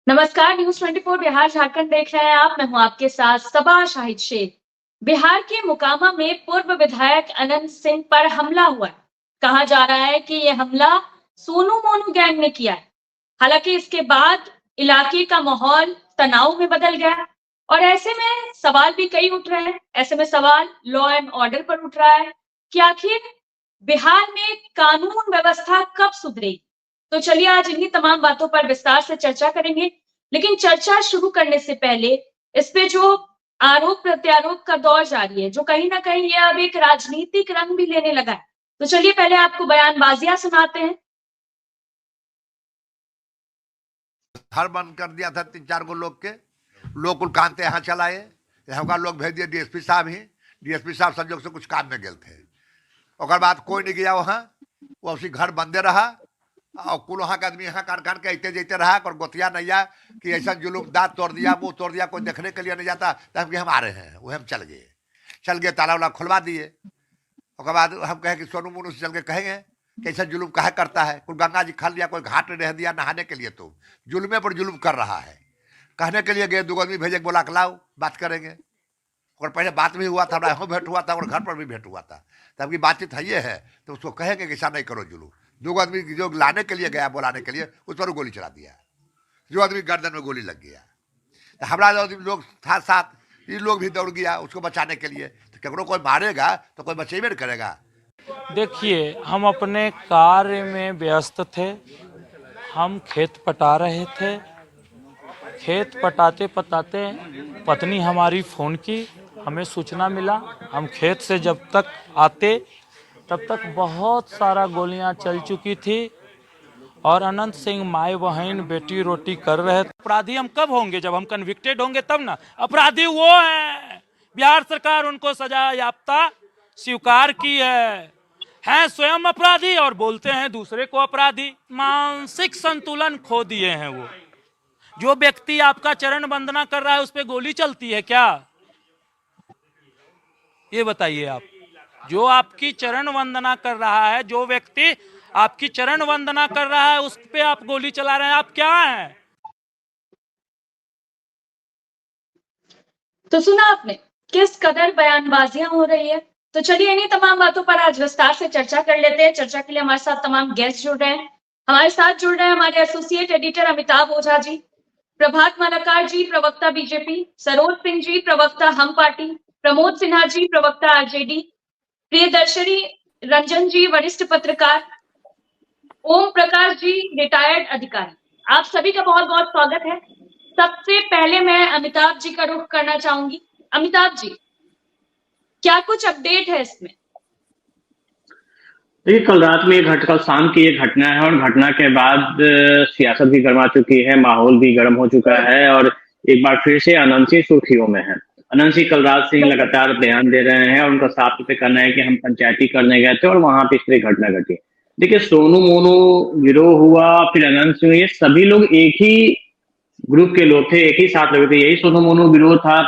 नमस्कार, न्यूज 24 बिहार झारखंड देख रहे हैं आप। मैं हूं आपके साथ सबा शाहिद शेख। बिहार के मोकामा में पूर्व विधायक अनंत सिंह पर हमला हुआ है। कहा जा रहा है कि यह हमला सोनू मोनू गैंग ने किया है। हालांकि इसके बाद इलाके का माहौल तनाव में बदल गया है और ऐसे में सवाल भी कई उठ रहे हैं। ऐसे में सवाल लॉ एंड ऑर्डर पर उठ रहा है कि आखिर बिहार में कानून व्यवस्था कब सुधरेगी। तो चलिए आज इन्हीं तमाम बातों पर विस्तार से चर्चा करेंगे। लेकिन चर्चा शुरू करने से पहले इस पे जो आरोप प्रत्यारोप का दौर जारी है, जो कहीं ना कहीं ये अब एक राजनीतिक रंग भी लेने लगा है, तो चलिए पहले आपको बयानबाजियां सुनाते हैं। घर बंद कर दिया था 3-4 गो लोग के। लोग कुल कांते यहाँ चलाए, हमका लोग भेज दिए डीएसपी साहब ही। डीएसपी साहब संजोग से कुछ काम में गए थे। और बाद कोई नहीं गया वहाँ, वो उसी घर बंदे रहा और कुल वहाँ के आदमी यहाँ काट काट के अते जैते रहा। और गोतिया नैया कि ऐसा जुलूम दांत तोड़ दिया, मुंह तोड़ दिया, कोई देखने के लिए नहीं जाता। तब कि हम आ रहे हैं, वो हम चल गए ताला वाला खुलवा दिए। और बाद हम कहे कि सोनू मोनू से चल के कहेंगे कि ऐसा जुलूम काहे करता है। कुल गंगा जी खा लिया, कोई घाट रह दिया नहाने के लिए, तो जुल्मे पर जुलूम कर रहा है। कहने के लिए गए, 2 आदमी भेजे, बोला के लाओ बात करेंगे। और पहले बात भी हुआ था, हमारा यहाँ भेंट हुआ था और घर पर भी भेंट हुआ था। तब की बातचीत है ये है, तो उसको कहेंगे कि ऐसा नहीं करो जुलूम। 2 आदमी जो लाने के लिए गया, बुलाने के लिए, उस पर गोली चला दिया। जो आदमी गर्दन में गोली लग गया, तो हमारा जो लोग था साथ, ये लोग भी दौड़ गया उसको बचाने के लिए। तो केकरो कोई मारेगा तो कोई बचेबे नहीं करेगा। देखिए, हम अपने कार्य में व्यस्त थे। हम खेत पटा रहे थे। खेत पटाते पटाते पत्नी हमारी फ़ोन की, हमें सूचना मिला। हम खेत से जब तक आते तब तक बहुत सारा गोलियां चल चुकी थी और अनंत सिंह माए बहन बेटी रोटी कर रहे थे। अपराधी हम कब होंगे? जब हम कन्विक्टेड होंगे तब ना। अपराधी वो हैं, बिहार सरकार उनको सजा याफ्ता स्वीकार की है स्वयं अपराधी और बोलते हैं दूसरे को अपराधी। मानसिक संतुलन खो दिए हैं वो। जो व्यक्ति आपका चरण वंदना कर रहा है उस पर गोली चलती है क्या? ये बताइए आप। जो आपकी चरण वंदना कर रहा है, जो व्यक्ति आपकी चरण वंदना कर रहा है, उस पे आप गोली चला रहे हैं, आप क्या हैं? तो सुना आपने किस कदर बयानबाजियां हो रही है। तो चलिए इन्हीं तमाम बातों पर आज विस्तार से चर्चा कर लेते हैं। चर्चा के लिए हमारे साथ तमाम गेस्ट जुड़ रहे हैं। हमारे साथ जुड़ रहे हैं हमारे एसोसिएट एडिटर अमिताभ ओझा जी, प्रभात मालाकार जी प्रवक्ता बीजेपी, सरोज सिंह जी प्रवक्ता हम पार्टी, प्रमोद सिन्हा जी प्रवक्ता आरजेडी, प्रियदर्शनी रंजन जी वरिष्ठ पत्रकार, ओम प्रकाश जी रिटायर्ड अधिकारी। आप सभी का बहुत बहुत स्वागत है। सबसे पहले मैं अमिताभ जी का रुख करना चाहूंगी। अमिताभ जी, क्या कुछ अपडेट है इसमें? देखिए, कल शाम की एक घटना है और घटना के बाद सियासत भी गर्मा चुकी है, माहौल भी गर्म हो चुका है और एक बार फिर से अनंत सिंह सुर्खियों में है। अनंत सिंह कल रात से लगातार बयान दे रहे हैं और उनका साफ तौर पे कहना है कि हम पंचायती करने गए थे और वहां पे इस तरह घटना घटी। देखिए, सोनू मोनू गिरोह हुआ, फिर अनंत सिंह, ये सभी लोग एक ही ग्रुप के लोग थे, एक ही साथ लगे थे। यही सोनू मोनू गिरोह था।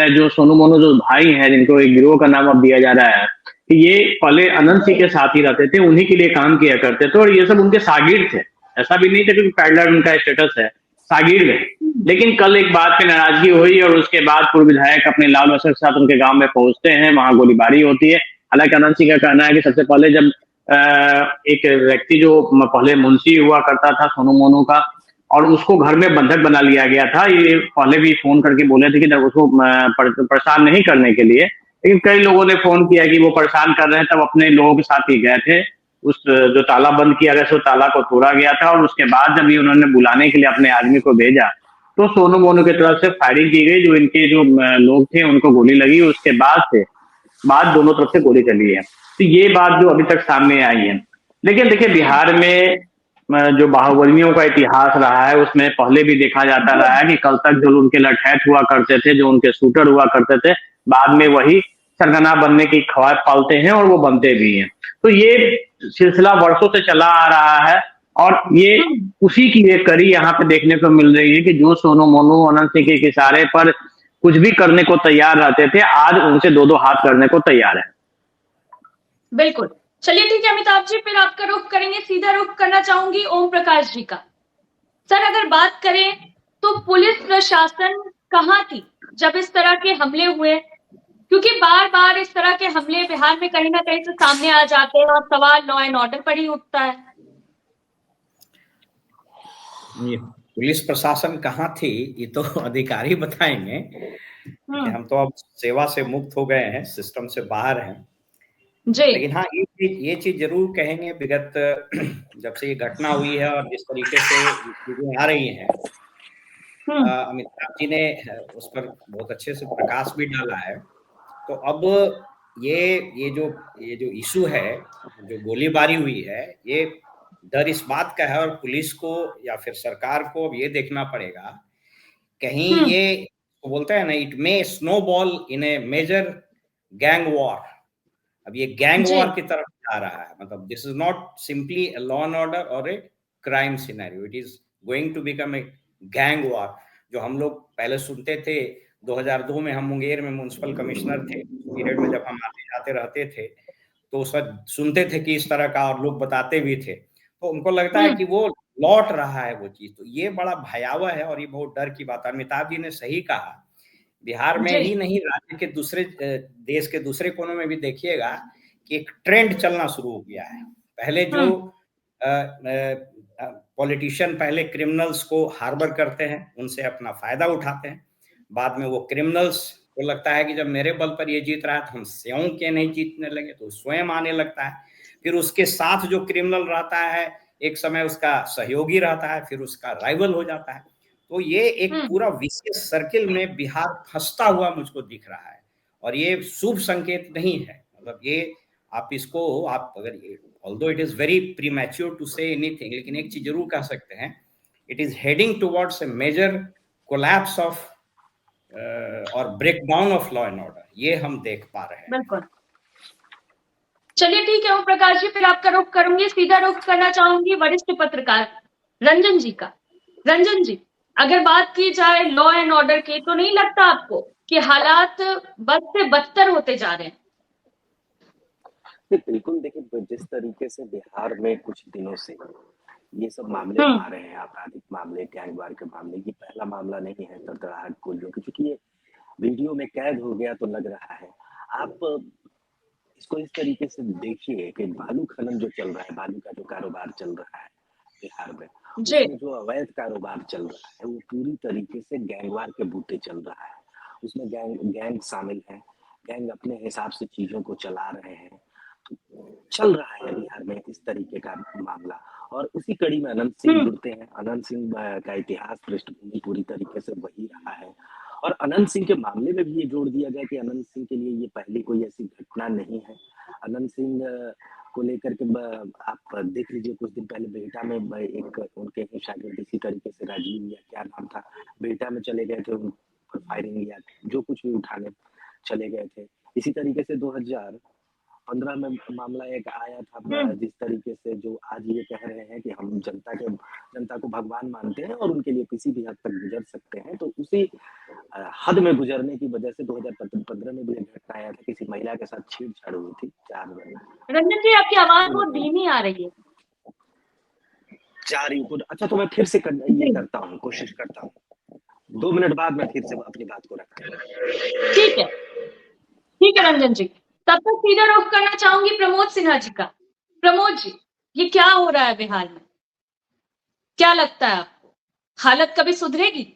जो सोनू मोनू जो भाई हैं, जिनको एक गिरोह का नाम अब दिया जा रहा है, कि ये पहले अनंत सिंह के साथ ही रहते थे, उन्हीं के लिए काम किया करते थे और ये सब उनके शागिर्द थे। ऐसा भी नहीं था कि पैडलर उनका स्टेटस है, शागिर्द है। लेकिन कल एक बात पे नाराजगी हुई और उसके बाद पूर्व विधायक अपने लाल बसर के साथ उनके गांव में पहुंचते हैं, वहां गोलीबारी होती है। हालांकि अनंत सिंह का कहना है कि सबसे पहले जब एक व्यक्ति जो पहले मुंशी हुआ करता था सोनू मोनू का, और उसको घर में बंधक बना लिया गया था। ये पहले भी फोन करके बोले थे कि उसको परेशान नहीं करने के लिए, लेकिन कई लोगों ने फोन किया कि वो परेशान कर रहे हैं, तब अपने लोगों के साथ ही गए थे। उस जो ताला बंद किया गया, सो ताला को तोड़ा गया था और उसके बाद जब ये उन्होंने बुलाने के लिए अपने आदमी को भेजा तो सोनू मोनू की तरफ से फायरिंग की गई। जो इनके जो लोग थे उनको गोली लगी। उसके बाद दोनों तरफ से गोली चली है। तो ये बात जो अभी तक सामने आई है। लेकिन देखिए, बिहार में जो बाहुबलियों का इतिहास रहा है उसमें पहले भी देखा जाता रहा है कि कल तक जो उनके लठैत हुआ करते थे, जो उनके शूटर हुआ करते थे, बाद में वही सरगना बनने की ख्वाहिश पालते हैं और वो बनते भी हैं। तो ये सिलसिला वर्षों से चला आ रहा है और ये उसी की एक कड़ी यहाँ पे देखने को मिल रही है कि जो सोनू मोनू अनंत सिंह के इशारे पर कुछ भी करने को तैयार रहते थे, आज उनसे 2-2 हाथ करने को तैयार है। बिल्कुल, चलिए ठीक है अमिताभ जी, फिर आपका रुख करेंगे। सीधा रुख करना चाहूंगी ओम प्रकाश जी का। सर, अगर बात करें तो प्रशासन कहाँ थी जब इस तरह के हमले हुए? क्योंकि बार बार इस तरह के हमले बिहार में कहीं ना कहीं से सामने आ जाते हैं और सवाल लॉ एंड ऑर्डर पर ही उठता है। ये पुलिस प्रशासन कहाँ थी ये तो अधिकारी बताएंगे कि हम तो अब सेवा से मुक्त हो गए हैं, सिस्टम से बाहर हैं। जी लेकिन हाँ, ये चीज जरूर कहेंगे, विगत जब से ये घटना हुई है और जिस तरीके से चीजें आ रही हैं, अमिताभ जी ने उस पर बहुत अच्छे से प्रकाश भी डाला है। तो अब ये जो इशू है, जो गोलीबारी हुई है, ये डर इस बात का है और पुलिस को या फिर सरकार को अब ये देखना पड़ेगा कहीं ये बोलते हैं ना, it may snowball in a major gang war. अब ये गैंग वॉर की तरफ जा रहा है, मतलब this is not simply a law and order और a crime scenario, it is going to become a gang war. जो हम लोग पहले सुनते थे, 2002 में हम मुंगेर में म्युनिसिपल कमिश्नर थे, पीरियड में जब हम आते जाते रहते थे तो उस वक्त सुनते थे कि इस तरह का, और लोग बताते भी थे, तो उनको लगता है कि वो लौट रहा है वो चीज। तो ये बड़ा भयावह है और ये बहुत डर की बात है। अमिताभ जी ने सही कहा, बिहार में ही नहीं, राज्य के दूसरे देश के दूसरे कोनों में भी देखिएगा कि एक ट्रेंड चलना शुरू हो गया है। पहले जो पॉलिटिशियन पहले क्रिमिनल्स को हार्बर करते हैं, उनसे अपना फायदा उठाते हैं, बाद में वो क्रिमिनल्स को लगता है कि जब मेरे बल पर ये जीत रहा है तो हम स्वयं के नहीं जीतने लगे, तो स्वयं आने लगता है। फिर उसके साथ जो क्रिमिनल रहता है एक समय उसका सहयोगी रहता है, फिर उसका राइवल हो जाता है। तो ये एक पूरा विशेष सर्किल में बिहार फंसता हुआ मुझको दिख रहा है और ये शुभ संकेत नहीं है। मतलब ये आप इसको, आप अगर, although it is very premature to say anything, लेकिन एक चीज जरूर कह सकते हैं, it is heading towards a major collapse of और breakdown of law and order, ये हम देख पा रहे हैं। बिल्कुल। चलिए ठीक है ओम प्रकाश जी, फिर आपका रुख करूंगी, सीधा रुख करना चाहूंगी वरिष्ठ पत्रकार रंजन जी का। रंजन जी, अगर बात की जाए लॉ एंड ऑर्डर की, तो नहीं लगता आपको कि हालात बद से बदतर होते जा रहे हैं? बिल्कुल। देखिए, जिस तरीके से बिहार में कुछ दिनों से ये सब मामले आ रहे हैं, आपराधिक मामले, गैंगवार के मामले, ये पहला मामला नहीं है तड़तड़ाहट गोलियों की, क्योंकि ये वीडियो में कैद हो गया तो लग रहा है। आप इसको इस तरीके से देखिए कि बालू खनन जो चल रहा है, बालू का जो कारोबार चल रहा है बिहार में, उसमें जो अवैध कारोबार चल रहा है वो पूरी तरीके से गैंगवार के बूते चल रहा है। उसमें गैंग शामिल है, गैंग अपने हिसाब से चीजों को चला रहे हैं, चल रहा है बिहार में इस तरीके का मामला। और उसी कड़ी में अनंत सिंह जुड़ते हैं। अनंत सिंह का इतिहास, पृष्ठभूमि पूरी तरीके से वही रहा है और अनंत सिंह के मामले में भी ये जोड़ दिया गया कि अनंत सिंह के लिए ये पहली कोई ऐसी घटना नहीं है। अनंत सिंह को लेकर के आप देख लीजिए, कुछ दिन पहले बेहटा में एक उनके ही शागिर्द इसी तरीके से राजीव या क्या नाम था, बेहटा में चले गए थे, उन पर फायरिंग या जो कुछ भी उठाने चले गए थे। इसी तरीके से 2015 में मामला एक आया था, जिस तरीके से जो आज ये कह रहे हैं कि हम जनता को भगवान मानते हैं और उनके लिए किसी भी हद तक गुजर सकते हैं, तो उसी हद में गुजरने की वजह से 2015 में भी एक घटना आया था, किसी महिला के साथ छेड़छाड़ हुई थी 4 लोग। रंजन जी, आपकी आवाज बहुत धीमी आ रही है। अच्छा, तो मैं फिर से ये करता हूँ, कोशिश करता हूँ, 2 मिनट बाद मैं फिर से अपनी बात को रखता हूँ। ठीक है रंजन जी, तब तक सीधा रुख करना चाहूंगी प्रमोद सिन्हा जी का। प्रमोद जी, ये क्या हो रहा है बिहार में? क्या लगता है आपको, हालत कभी सुधरेगी?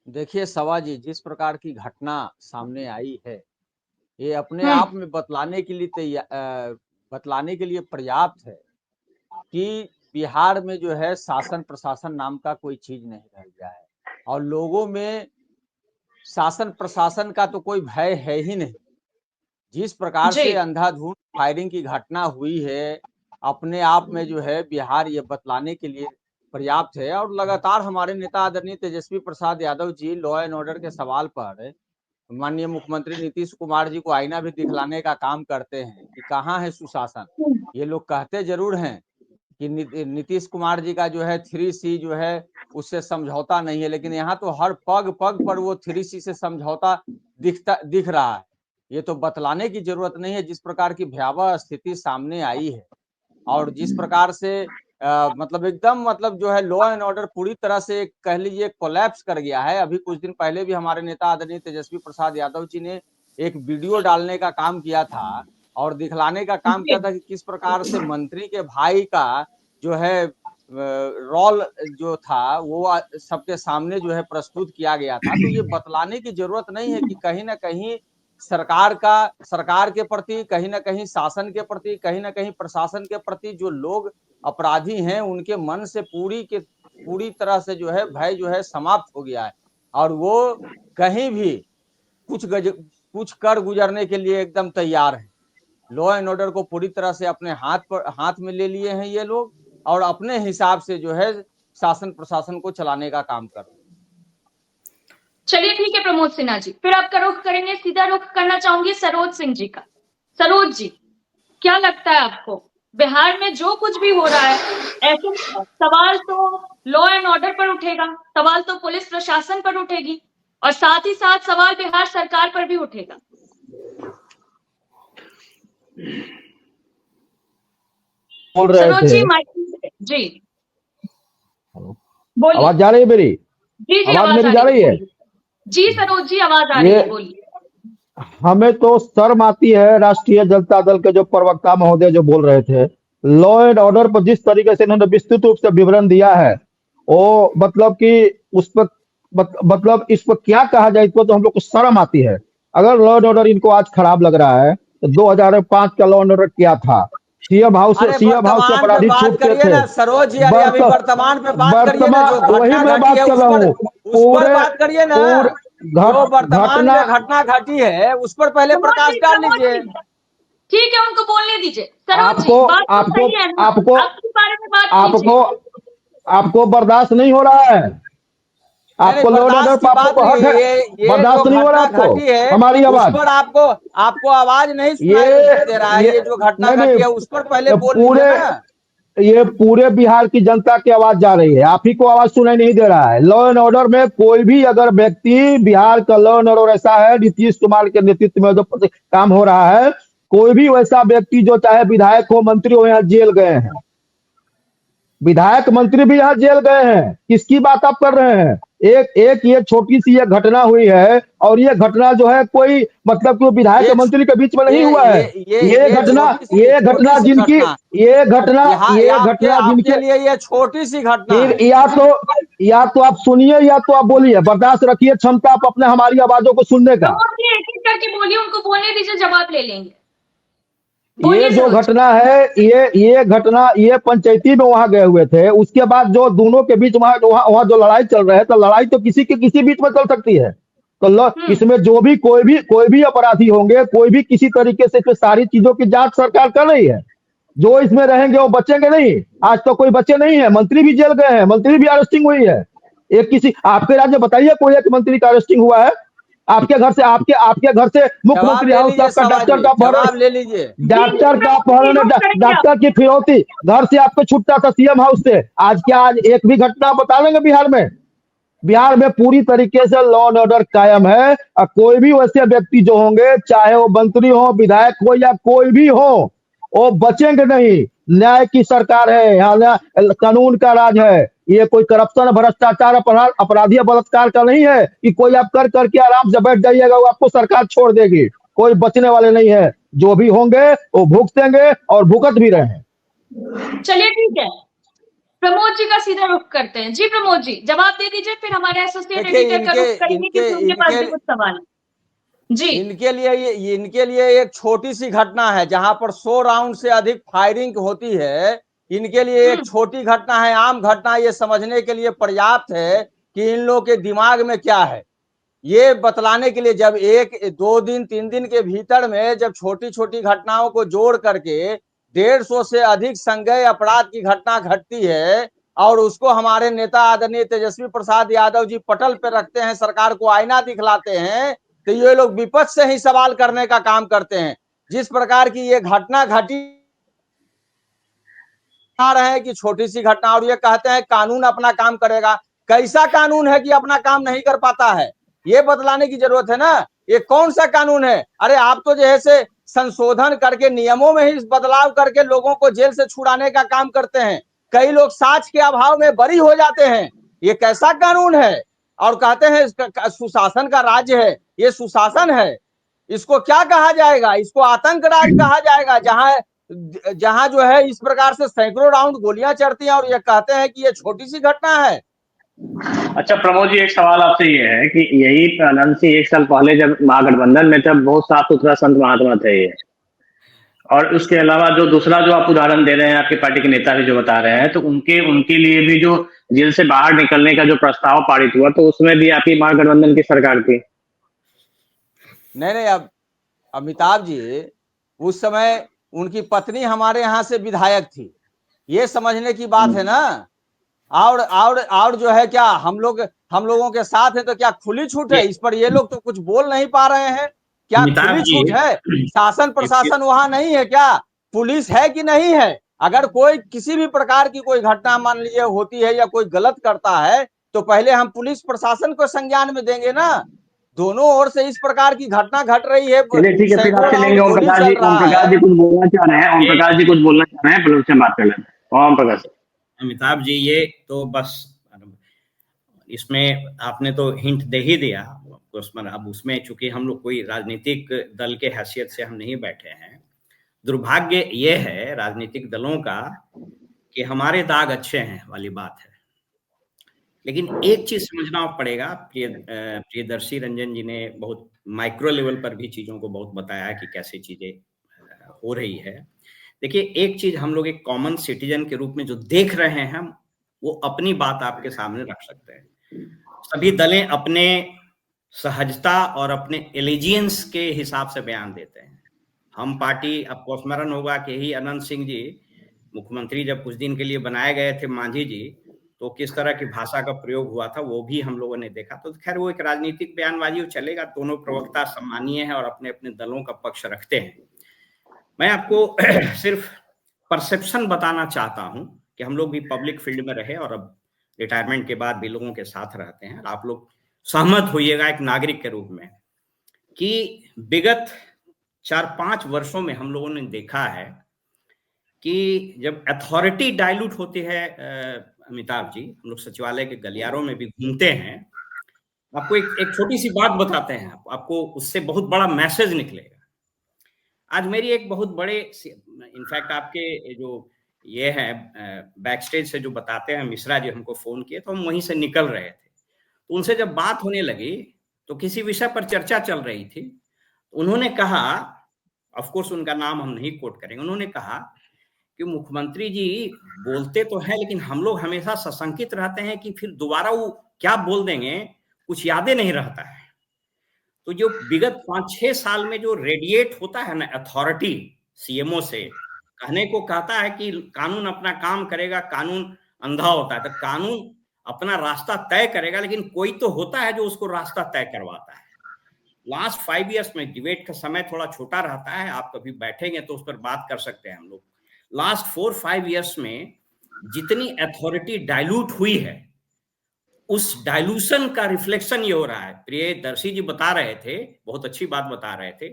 देखिए सवा जी, जिस प्रकार की घटना सामने आई है, ये अपने आप में बतलाने के लिए पर्याप्त है कि बिहार में जो है शासन प्रशासन नाम का कोई चीज नहीं रह गया है और लोगों में शासन प्रशासन का तो कोई भय है ही नहीं। जिस प्रकार से अंधाधुंध फायरिंग की घटना हुई है, अपने आप में जो है बिहार ये बतलाने के लिए पर्याप्त है। और लगातार हमारे नेता आदरणीय Tejashwi Prasad Yadav ji law and order के सवाल पर माननीय मुख्यमंत्री नीतीश कुमार जी को आईना भी दिखलाने का काम करते हैं कि कहाँ है सुशासन। ये लोग कहते जरूर हैं कि नीतीश कुमार जी का जो है 3C जो है उससे समझौता नहीं है, लेकिन यहाँ तो हर पग पग पर वो 3C से समझौता दिख रहा है। ये तो बतलाने की जरूरत नहीं है जिस प्रकार की भयावह स्थिति सामने आई है और जिस प्रकार से मतलब एकदम मतलब जो है लॉ एंड ऑर्डर पूरी तरह से कह लीजिए कोलैप्स कर गया है। अभी कुछ दिन पहले भी हमारे नेता आदरणीय तेजस्वी प्रसाद यादव जी ने एक वीडियो डालने का काम किया था और दिखलाने का काम किया था कि किस प्रकार से मंत्री के भाई का जो है रोल जो था वो सबके सामने जो है प्रस्तुत किया गया था। तो ये बतलाने की जरूरत नहीं है कि कहीं ना कहीं सरकार के प्रति, कहीं ना कहीं शासन के प्रति, कहीं ना कहीं प्रशासन के प्रति जो लोग अपराधी हैं उनके मन से पूरी तरह से जो है भय जो है समाप्त हो गया है और वो कहीं भी कुछ कर गुजरने के लिए एकदम तैयार है। लॉ एंड ऑर्डर को पूरी तरह से अपने हाथ में ले लिए हैं ये लोग और अपने हिसाब से जो है शासन प्रशासन को चलाने का काम कर रहे हैं। चलिए ठीक है प्रमोद सिन्हा जी, फिर आपका रुख करेंगे, सीधा रुख करना चाहूंगी सरोज सिंह जी का। सरोज जी, क्या लगता है आपको बिहार में जो कुछ भी हो रहा है, ऐसे सवाल तो लॉ एंड ऑर्डर पर उठेगा, सवाल तो पुलिस प्रशासन पर उठेगी और साथ ही साथ सवाल बिहार सरकार पर भी उठेगा। बोल रहे सरोज थे जी बोलिए। आवाज जा रही है मेरी? जी आवाज मेरी जा रही है? जी सरोज जी आवाज आ रही है, बोलिए। हमें तो शर्म आती है राष्ट्रीय जनता दल के जो प्रवक्ता महोदय जो बोल रहे थे, लॉ एंड ऑर्डर पर जिस तरीके से इन्होंने विस्तृत रूप से विवरण दिया है वो मतलब कि उस पर मतलब इस पर क्या कहा जाए, इसको तो हम लोग को शर्म आती है। अगर लॉ एंड ऑर्डर इनको आज खराब लग रहा है तो 2005 का लॉ एंड ऑर्डर क्या था? सीएम हाउस से अपराधी छूटते थे। सरोज जी अभी वर्तमान पे बात करिए ना, जो वही मैं बात कर रहा हूँ। पूरे बात करिए ना, जो वर्तमान में घटना घटी है उस पर पहले प्रकाश डाल लीजिए। ठीक है, उनको बोलने दीजिए। आपको बर्दाश्त नहीं हो रहा है? आपको लॉ एंड ऑर्डर बर्दाश्त नहीं हो रहा आपको? हमारी आवाज पर आपको आवाज नहीं सुनाई दे रहा है? ये जो घटना घटी है उस पर पहले बोल ना। ये पूरे बिहार की जनता की आवाज जा रही है, आप ही को आवाज सुनाई नहीं दे रहा है। लॉ एंड ऑर्डर में कोई भी अगर व्यक्ति, बिहार का लॉ एंड ऑर्डर ऐसा है, नीतीश कुमार के नेतृत्व में जो काम हो रहा है, कोई भी वैसा व्यक्ति जो चाहे विधायक हो, मंत्री हो, यहाँ जेल गए हैं। विधायक मंत्री भी यहाँ जेल गए हैं। किसकी बात आप कर रहे हैं? एक ये छोटी सी ये घटना हुई है और ये घटना जो है कोई मतलब कि विधायक मंत्री के बीच में नहीं हुआ है। ये घटना जिनकी लिए ये छोटी सी घटना, या तो आप सुनिए या तो आप बोलिए। बर्दाश्त रखिए, क्षमता आप अपने हमारी आवाजों को सुनने का। एक एक करके बोलिए, उनको बोलने दीजिए, जवाब ले लेंगे। ये जो घटना है, ये घटना ये पंचायती में वहां गए हुए थे। उसके बाद जो दोनों के बीच वहां जो लड़ाई चल रहे है, तो लड़ाई तो किसी के किसी बीच में चल सकती है। तो इसमें जो भी कोई भी अपराधी होंगे, कोई भी किसी तरीके से सारी चीजों की जांच सरकार कर रही है। जो इसमें रहेंगे वो बचेंगे नहीं। आज तो कोई बचे नहीं है, मंत्री भी जेल गए हैं, मंत्री भी अरेस्टिंग हुई है। एक किसी आपके राज्य में बताइए कोई एक मंत्री का अरेस्टिंग हुआ है? आपके घर से मुख्यमंत्री हाउस आपका डॉक्टर का अपहरण ले लीजिए, डॉक्टर की फिरौती घर से आपको छुट्टा था सीएम हाउस से। आज एक भी घटना बता देंगे बिहार में? बिहार में पूरी तरीके से लॉ एंड ऑर्डर कायम है और कोई भी वैसे व्यक्ति जो होंगे, चाहे वो मंत्री हो, विधायक हो या कोई भी हो, वो बचेंगे नहीं। न्याय की सरकार है यहाँ, कानून का राज है। ये कोई करप्शन, भ्रष्टाचार, अपराधी, बलात्कार का नहीं है कि कोई आप करके आराम से बैठ जाइएगा, वो आपको सरकार छोड़ देगी। कोई बचने वाले नहीं है। जो भी होंगे वो भुगतेंगे और भुगत भी रहे हैं। चलिए ठीक है, प्रमोद जी का सीधा रुख करते हैं। जी प्रमोद जी जवाब दे दीजिए, फिर हमारे एसोसिएट एडिटर का रुख करेंगे क्योंकि उनके पास भी कुछ सवाल है। जी इनके लिए एक छोटी सी घटना है जहां पर 100 राउंड से अधिक फायरिंग होती है। इनके लिए एक छोटी घटना है, आम घटना, ये समझने के लिए पर्याप्त है कि इन लोगों के दिमाग में क्या है। ये बतलाने के लिए जब 1, 2 दिन 3 दिन के भीतर में जब छोटी छोटी घटनाओं को जोड़ करके 150 से अधिक संज्ञेय अपराध की घटना घटती है और उसको हमारे नेता आदरणीय तेजस्वी प्रसाद यादव जी पटल पे रखते हैं, सरकार को आईना दिखलाते हैं, तो ये लोग विपक्ष से ही सवाल करने का काम करते हैं। जिस प्रकार की ये घटना घटी रहे हैं कि छोटी सी घटना, और ये कहते हैं कानून अपना काम करेगा। कैसा कानून है कि अपना काम नहीं कर पाता है? ये बदलाने की जरूरत है ना। ये कौन सा कानून है? अरे आप तो जैसे संशोधन करके नियमों में ही बदलाव करके लोगों को जेल से छुड़ाने का काम करते हैं। कई लोग साक्ष्य के अभाव में बरी हो जाते हैं। ये कैसा कानून है? और कहते हैं इसका सुशासन का राज्य है। ये सुशासन है? इसको क्या कहा जाएगा? इसको आतंक राज कहा जाएगा, जहां जो है इस प्रकार से सैकड़ों राउंड गोलियां चढ़ती हैं और ये कहते हैं कि ये छोटी सी घटना है। अच्छा प्रमोद जी, एक सवाल आपसे ये है कि यही अनंत सिंह 1 साल पहले जब महागठबंधन में तब बहुत साफ सुथरा संत महात्मा थे ये, और उसके अलावा जो दूसरा जो आप उदाहरण दे रहे हैं, आपकी पार्टी के नेता भी जो बता रहे हैं, तो उनके लिए भी जो जेल से बाहर निकलने का जो प्रस्ताव पारित हुआ, तो उसमें भी आपकी महागठबंधन की सरकार थी। नहीं, अब अमिताभ जी, उस समय उनकी पत्नी हमारे यहाँ से विधायक थी, ये समझने की बात है ना। और जो है क्या हम लोगों के साथ है तो क्या खुली छूट है? इस पर ये लोग तो कुछ बोल नहीं पा रहे हैं। क्या खुली छूट है? शासन प्रशासन वहां नहीं है क्या? पुलिस है कि नहीं है? अगर कोई किसी भी प्रकार की कोई घटना मान लीजिए होती है या कोई गलत करता है तो पहले हम पुलिस प्रशासन को संज्ञान में देंगे ना। दोनों ओर से इस प्रकार की घटना घट रही है। चलिए ठीक है, फिर आपके लेंगे ओम प्रकाश जी कुछ बोलना चाह रहे हैं। ओम प्रकाश जी कुछ बोलना चाह रहे हैं, फिर उससे बात कर लेते हैं। ओम प्रकाश अमिताभ जी, ये तो बस इसमें आपने तो हिंट दे ही दिया। अब उसमें चूंकि हम लोग कोई राजनीतिक दल के हैसियत से हम नहीं बैठे हैं, दुर्भाग्य ये है राजनीतिक दलों का कि हमारे दाग अच्छे हैं वाली बात है। लेकिन एक चीज समझना पड़ेगा, प्रियदर्शी रंजन जी ने बहुत माइक्रो लेवल पर भी चीजों को बहुत बताया कि कैसे चीजें हो रही है। देखिए, एक चीज हम लोग एक कॉमन सिटीजन के रूप में जो देख रहे हैं, वो अपनी बात आपके सामने रख सकते हैं। सभी दलें अपने सहजता और अपने एलिजियंस के हिसाब से बयान देते हैं। हम पार्टी, आपको स्मरण होगा कि यही अनंत सिंह जी मुख्यमंत्री जब कुछ दिन के लिए बनाए गए थे, मांझी जी, तो किस तरह की भाषा का प्रयोग हुआ था वो भी हम लोगों ने देखा। तो खैर वो एक राजनीतिक बयानबाजी चलेगा, दोनों प्रवक्ता सम्मानीय हैं और अपने अपने दलों का पक्ष रखते हैं। मैं आपको सिर्फ परसेप्शन बताना चाहता हूं कि हम लोग भी पब्लिक फील्ड में रहे और अब रिटायरमेंट के बाद भी लोगों के साथ रहते हैं। आप लोग सहमत होइएगा एक नागरिक के रूप में कि विगत 4-5 वर्षों में हम लोगों ने देखा है कि जब अथॉरिटी डाइल्यूट होती है, अमिताभ जी, हम लोग सचिवालय के गलियारों में भी घूमते हैं, आपको एक छोटी सी बात बताते हैं, आपको उससे बहुत बड़ा मैसेज निकलेगा। आज मेरी एक बहुत बड़े, इनफैक्ट आपके जो ये है बैक स्टेज से जो बताते हैं, मिश्रा जी हमको फोन किए तो हम वहीं से निकल रहे थे, तो उनसे जब बात होने लगी तो किसी विषय पर चर्चा चल रही थी, उन्होंने कहा, ऑफ कोर्स उनका नाम हम नहीं कोट करेंगे, उन्होंने कहा कि मुख्यमंत्री जी बोलते तो हैं लेकिन हम लोग हमेशा सशंकित रहते हैं कि फिर दोबारा वो क्या बोल देंगे, कुछ यादें नहीं रहता है। तो जो विगत 5-6 साल में जो रेडिएट होता है ना अथॉरिटी सीएमओ से, कहने को कहता है कि कानून अपना काम करेगा, कानून अंधा होता है, तो कानून अपना रास्ता तय करेगा, लेकिन कोई तो होता है जो उसको रास्ता तय करवाता है। लास्ट 5 इयर्स में, डिबेट का समय थोड़ा छोटा रहता है, आप कभी बैठेंगे तो उस पर बात कर सकते हैं हम लोग। लास्ट 4-5 इयर्स में जितनी अथॉरिटी डाइल्यूट हुई है, उस डाइल्यूशन का रिफ्लेक्शन ये हो रहा है। प्रियदर्शी जी बता रहे थे, बहुत अच्छी बात बता रहे थे,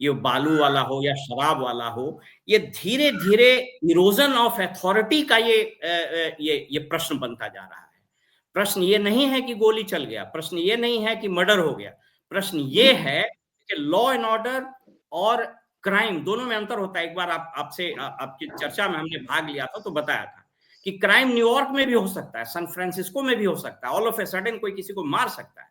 ये बालू वाला हो या शराब वाला हो, ये धीरे धीरे इरोजन ऑफ अथॉरिटी का ये प्रश्न बनता जा रहा है। प्रश्न ये नहीं है कि गोली चल गया, प्रश्न ये नहीं है कि मर्डर हो गया, प्रश्न ये है कि लॉ एंड ऑर्डर और क्राइम दोनों में अंतर होता है। एक बार आपकी चर्चा में हमने भाग लिया था तो बताया था कि क्राइम न्यूयॉर्क में भी हो सकता है, सैन फ्रांसिस्को में भी हो सकता है, ऑल ऑफ ए सडन कोई किसी को मार सकता है,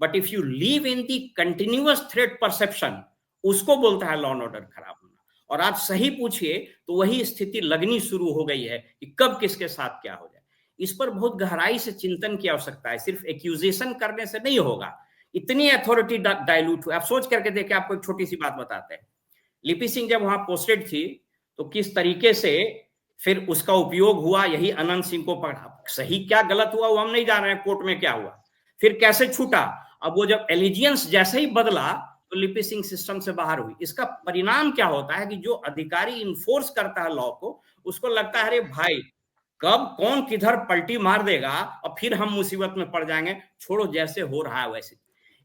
but if you live in the continuous threat perception, उसको बोलता है लॉ एंड ऑर्डर खराब होना। और आप सही पूछिए तो वही स्थिति लगनी शुरू हो गई है कि कब किसके साथ क्या हो जाए। इस पर बहुत गहराई से चिंतन की आवश्यकता है, सिर्फ एक्यूजेशन करने से नहीं होगा। इतनी अथॉरिटी डाइल्यूट हुई, आप सोच करके देखिए। आपको एक छोटी सी बात बताते हैं, लिपि सिंह जब वहां पोस्टेड थी तो किस तरीके से फिर उसका उपयोग हुआ, यही अनंत सिंह को पढ़ा। सही क्या गलत हुआ वो हम नहीं जान रहे हैं, कोर्ट में क्या हुआ, फिर कैसे छूटा। अब वो जब एलिजियंस जैसे ही बदला तो लिपि सिंह सिस्टम से बाहर हुई। इसका परिणाम क्या होता है कि जो अधिकारी इन्फोर्स करता है लॉ को, उसको लगता है अरे भाई कब कौन किधर पलटी मार देगा और फिर हम मुसीबत में पड़ जाएंगे, छोड़ो जैसे हो रहा है वैसे।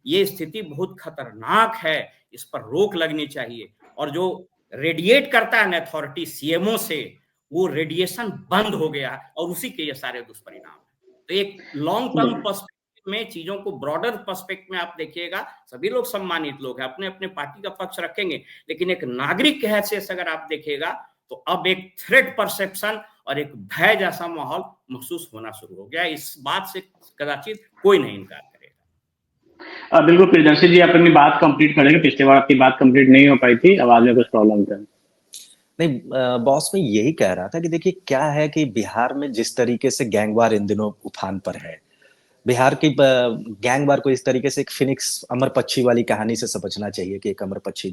ये स्थिति बहुत खतरनाक है, इस पर रोक लगनी चाहिए। और जो रेडिएट करता है अथॉरिटी सीएमओ से, वो रेडिएशन बंद हो गया और उसी के ये सारे दुष्परिणाम हैं। तो एक लॉन्ग टर्म पर्सपेक्टिव में चीजों को ब्रॉडर पर्सपेक्टिव में आप देखिएगा, सभी लोग सम्मानित लोग हैं, अपने अपने पार्टी का पक्ष रखेंगे, लेकिन एक नागरिक के हैसियत से अगर आप देखिएगा तो अब एक थ्रेट परसेप्शन और एक भय जैसा माहौल महसूस होना शुरू हो गया। इस बात से कदाचित कोई नहीं इनकार करेगा। बिल्कुल प्रियदर्शी जी, आप अपनी बात कंप्लीट करेंगे, पिछले बार आपकी बात कंप्लीट नहीं हो पाई थी, आवाज में कुछ प्रॉब्लम था। नहीं बॉस, मैं यही कह रहा था कि देखिए क्या है कि बिहार में जिस तरीके से गैंगवार इन दिनों उफान पर है, बिहार की गैंगवार को इस तरीके से एक फिनिक्स अमर पक्षी वाली कहानी से समझना चाहिए कि एक अमर पक्षी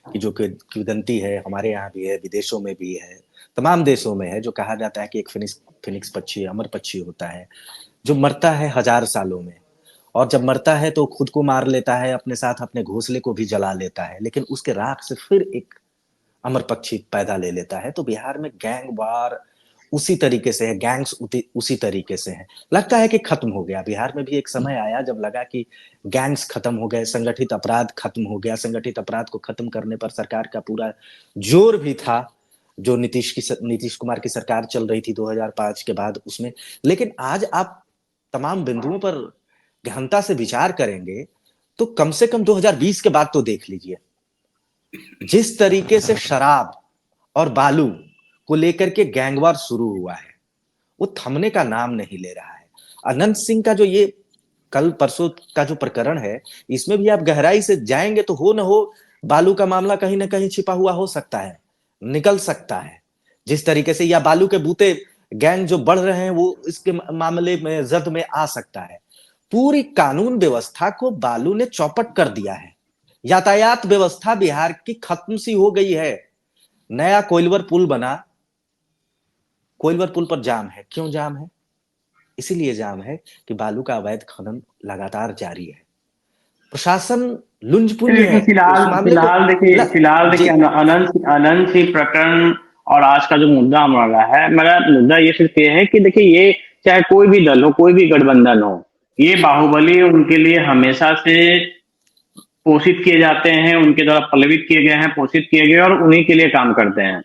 की जो किंवदंती है, हमारे यहाँ भी है, विदेशों में भी है, तमाम देशों में है, जो कहा जाता है कि एक फिनिक्स पक्षी, अमर पक्षी होता है जो मरता है 1000 सालों में, और जब मरता है तो खुद को मार लेता है, अपने साथ अपने घोंसले को भी जला लेता है, लेकिन उसके राख से फिर एक अमर पक्षी पैदा ले लेता है। तो बिहार में गैंग वार उसी तरीके से है, गैंग्स उसी तरीके से है। लगता है कि खत्म हो गया। बिहार में भी एक समय आया जब लगा कि गैंग्स खत्म हो गए, संगठित अपराध खत्म हो गया। संगठित अपराध को खत्म करने पर सरकार का पूरा जोर भी था, जो नीतीश कुमार की सरकार चल रही थी 2005 के बाद उसमें। लेकिन आज आप तमाम बिंदुओं पर गहनता से विचार करेंगे तो कम से कम 2020 के बाद तो देख लीजिए, जिस तरीके से शराब और बालू को लेकर के गैंगवार शुरू हुआ है वो थमने का नाम नहीं ले रहा है। अनंत सिंह का जो ये कल परसों का जो प्रकरण है, इसमें भी आप गहराई से जाएंगे तो हो न हो बालू का मामला कहीं ना कहीं छिपा हुआ हो सकता है, निकल सकता है जिस तरीके से, या बालू के बूते गैंग जो बढ़ रहे हैं वो इसके मामले में जद में आ सकता है। पूरी कानून व्यवस्था को बालू ने चौपट कर दिया है। यातायात व्यवस्था बिहार की खत्म सी हो गई है। नया कोइलवर पुल बना, कोइलवर पुल पर जाम है। क्यों जाम है? इसीलिए जाम है कि बालू का अवैध खनन लगातार जारी है। प्रशासन लुंजपुंज है। फिलहाल देखिए अनंत सिंह प्रकरण और आज का जो मुद्दा हमारा है, मेरा मुद्दा ये सिर्फ ये है कि देखिए ये चाहे कोई भी दल हो, कोई भी गठबंधन हो, ये बाहुबली उनके लिए हमेशा से पोषित किए जाते हैं, उनके द्वारा पल्लवित किए गए हैं, पोषित किए गए और उन्हीं के लिए काम करते हैं।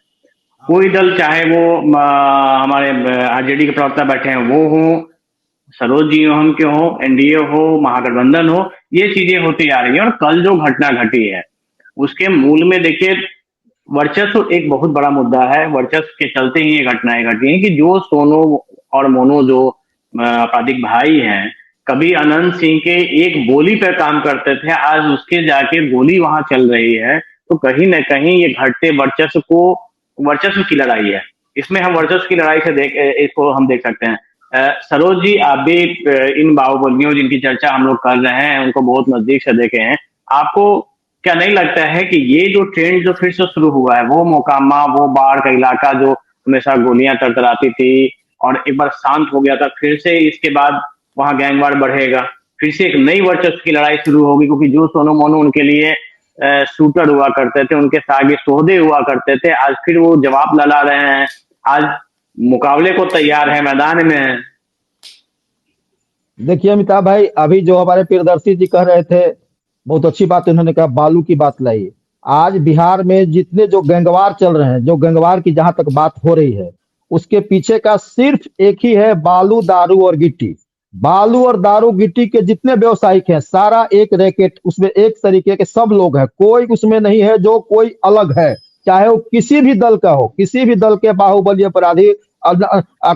कोई दल चाहे वो हमारे आरजेडी के प्रवक्ता बैठे हैं वो हो, सरोज जी हम के हो, एनडीए हो, महागठबंधन हो, ये चीजें होती आ रही है। और कल जो घटना घटी है उसके मूल में देखिए वर्चस्व एक बहुत बड़ा मुद्दा है। वर्चस्व के चलते ही ये घटनाएं घटी हैं कि जो सोनू और मोनू जो आपराधिक भाई हैं, कभी अनंत सिंह के एक बोली पर काम करते थे, आज उसके जाके गोली वहां चल रही है। तो कहीं ना कहीं ये घटते वर्चस्व की लड़ाई है। इसमें हम वर्चस्व की लड़ाई से इसको हम देख सकते हैं। सरोज जी, आप भी इन बाहुबलियों जिनकी चर्चा हम लोग कर रहे हैं उनको बहुत नजदीक से देखे हैं, आपको क्या नहीं लगता है कि ये जो ट्रेंड जो फिर से शुरू हुआ है, वो मोकामा, वो बाढ़ का इलाका जो हमेशा गोलियां तरतराती थी और एक बार शांत हो गया था, फिर से इसके बाद वहां गैंगवार बढ़ेगा, फिर से एक नई वर्चस्व की लड़ाई शुरू होगी? क्योंकि जो सोनू मोनू उनके लिए शूटर हुआ करते थे, उनके सागे सोहदे हुआ करते थे, आज फिर वो जवाब लड़ा रहे हैं, आज मुकाबले को तैयार है, मैदान में है। देखिए अमिताभ भाई, अभी जो हमारे प्रियदर्शी जी कह रहे थे, बहुत अच्छी बात उन्होंने कहा, बालू की बात लाई। आज बिहार में जितने जो गैंगवार चल रहे हैं, जो गैंगवार की जहां तक बात हो रही है, उसके पीछे का सिर्फ एक ही है, बालू, दारू और गिट्टी। बालू और दारू गिट्टी के जितने व्यवसायिक हैं, सारा एक रैकेट, उसमें एक तरीके के सब लोग हैं, कोई उसमें नहीं है जो कोई अलग है, चाहे वो किसी भी दल का हो, किसी भी दल के बाहुबली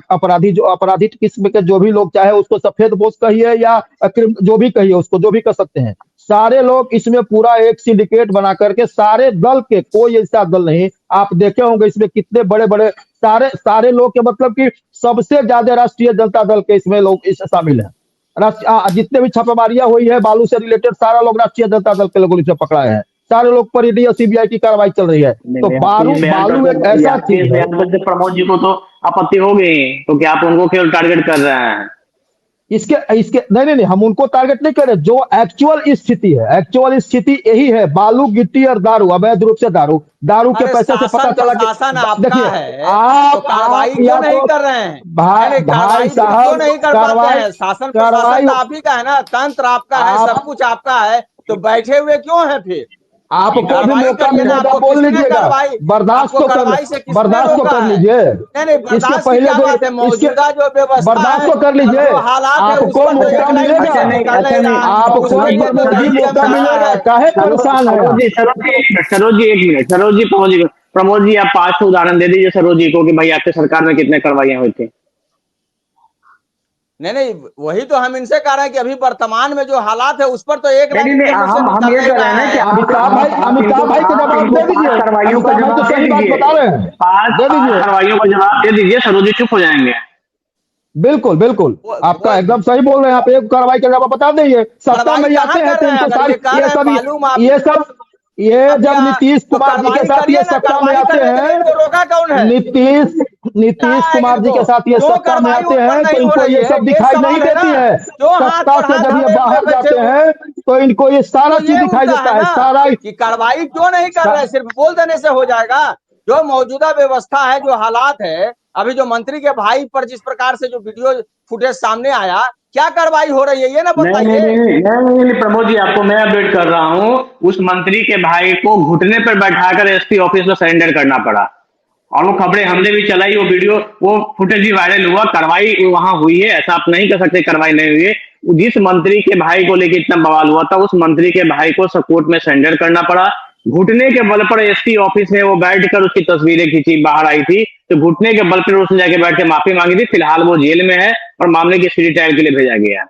अपराधी जो अपराधी किस्म के जो भी लोग, चाहे उसको सफेद पोस्ट कहिए या जो भी कहिए, उसको जो भी कर सकते हैं, सारे लोग इसमें पूरा एक सिंडिकेट बना करके, सारे दल के, कोई ऐसा दल नहीं। आप देखे होंगे इसमें कितने बड़े बड़े सारे लोग के, मतलब कि सबसे ज्यादा राष्ट्रीय जनता दल के इसमें लोग शामिल हैं। जितने भी छापेमारियां हुई है बालू से रिलेटेड, सारा लोग राष्ट्रीय जनता दल के लोगों से पकड़ाए हैं, सारे लोग पर ईडी और सीबीआई की कार्रवाई चल रही है। तो बालू एक ऐसा चीज है। प्रमोद जी को तो आपत्ति हो गई, तो क्या आप उनको क्यों टारगेट कर रहे हैं? इसके नहीं, हम उनको टारगेट नहीं कर रहे। जो एक्चुअल स्थिति है, एक्चुअल स्थिति यही है, बालू, गिट्टी और दारू, अवैध रूप से दारू के पैसे से पता चला कि देखिए आप कार्रवाई क्यों नहीं कर रहे हैं भाई साहब, क्यों नहीं कर पाते हैं? शासन प्रशासन आप ही का है ना, तंत्र आपका है, सब कुछ आपका है, तो बैठे हुए क्यों है फिर? आपको भी कार्रवाई मौका करिए ना, मिलेगा आपको बोल किसने लीजिएगा, कार्रवाई बर्दाश्त आपको तो कर कार्रवाई से किसने बर्दाश्त तो रोका कर है? लीजिए। नहीं इसके बर्दाश्त की पहले क्या जो बात है, मौजूदा जो व्यवस्था बर्दाश्त है तो कर लीजिए, जो हालात है उस आपको पर तो मौका एक लाइन मिलेगा, से निकल नहीं रहा, आपको उसके लिए तो प्रमोद जी नहीं मौका जम रहा मिलेगा, है। काहे परेशान है आप? सरोज जी एक मिनट, सरोज जी प्रमोद जी आप 5 उदाहरण दे दीजिए सरोज जी को कि भाई आपके सरकार में कितने कार्रवाइयां हुई थी। नहीं वही तो हम इनसे कह रहे हैं कि अभी वर्तमान में जो हालात है उस पर तो एक लाइन इनके मुंह से हम निकल ये नहीं कह रहे रहा हैं ना कि है। अमिताभ भाई के जवाब दे दीजिए, कार्रवाइयों का अमिताभ भाई तो जवाब दे सही बात दीजिए, बता रहे हैं, 5 दे दीजिए। कार्रवाइयों का जवाब दे दीजिए, सरोज जी चुप हो जाएंगे। बिल्कुल बिल्कुल, आपका वो एकदम सही बोल रहे हैं आप, एक कार्रवाई का जवाब बता दीजिए। सत्ता कार्रवाई में कहाँ आते हैं कर तो रहे हैं? इनको अगर ये कह रहे हैं बालू ये जब माफिया नीतीश तो कुमार जी के कार्रवाई साथ ये करिए ना, सत्ता में कार्रवाई आते करने के लिए हैं, इनको रोका कौन है? नीतीश है कुमार जी इनको के साथ ये क्यों सत्ता में कार्रवाई आते उन पर हैं तो नहीं हो इनको रही ये है, सब ये दिखाई नहीं सवाल है देती ना। है। जो हाथ सत्ता पर से हाथ जब ये धरे हुए बाहर बैठे जाते हैं तो इनको ये सारा तो चीज ये दिखाई उनका देता है है, ना सारा कि कार्रवाई क्यों नहीं कर रहे, सिर्फ बोल देने से हो जाएगा? जो मौजूदा व्यवस्था है, जो हालात है, अभी जो मंत्री के भाई पर जिस प्रकार से जो वीडियो फुटेज सामने आया, क्या कार्रवाई हो रही है ये ना बताइए। नहीं प्रमोद जी आपको मैं अपडेट कर रहा हूँ, उस मंत्री के भाई को घुटने पर बैठाकर एसपी ऑफिस में सरेंडर करना पड़ा और वो खबरें हमने भी चलाई, वो वीडियो वो फुटेज भी वायरल हुआ। कार्रवाई वहां हुई है, ऐसा आप नहीं कह सकते कार्रवाई नहीं हुई है। जिस मंत्री के भाई को लेकर इतना बवाल हुआ था, उस मंत्री के भाई को कोर्ट में सरेंडर करना पड़ा। घुटने के बल पर एसपी ऑफिस में वो बैठकर उसकी तस्वीरें खींची, बाहर आई थी तो घुटने के बल पर उसने जाके बैठ के माफी मांगी थी। फिलहाल वो जेल में है और मामले की सीडी ट्रायल के लिए भेजा गया है।